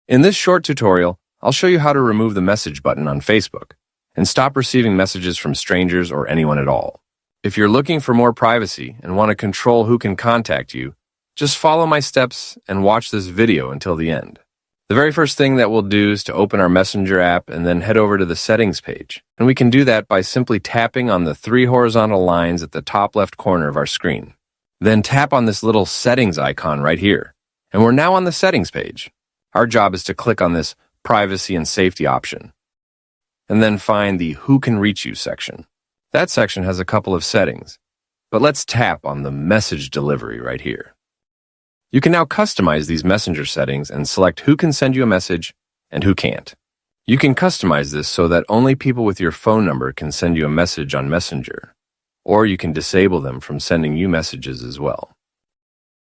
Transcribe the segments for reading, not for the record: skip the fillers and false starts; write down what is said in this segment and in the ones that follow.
In this short tutorial, I'll show you how to remove the message button on Facebook and stop receiving messages from strangers or anyone at all. If you're looking for more privacy and want to control who can contact you, just follow my steps and watch this video until the end. The very first thing that we'll do is to open our Messenger app and then head over to the settings page. And we can do that by simply tapping on the 3 horizontal lines at the top left corner of our screen. Then tap on this little settings icon right here. And we're now on the settings page. Our job is to click on this privacy and safety option. And then find the Who Can Reach You section. That section has a couple of settings. But let's tap on the message delivery right here. You can now customize these messenger settings and select who can send you a message and who can't. You can customize this so that only people with your phone number can send you a message on Messenger, or you can disable them from sending you messages as well.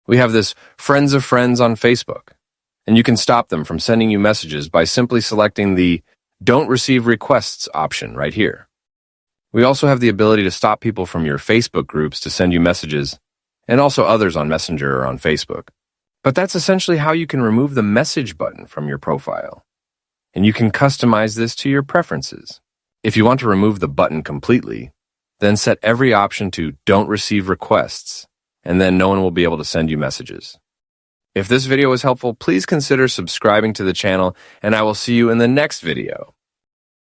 We have this Friends of Friends on Facebook, and you can stop them from sending you messages by simply selecting the Don't Receive Requests option right here. We also have the ability to stop people from your Facebook groups to send you messages, and also others on Messenger or on Facebook. But that's essentially how you can remove the message button from your profile. And you can customize this to your preferences. If you want to remove the button completely, then set every option to Don't Receive Requests, and then no one will be able to send you messages. If this video was helpful, please consider subscribing to the channel, and I will see you in the next video.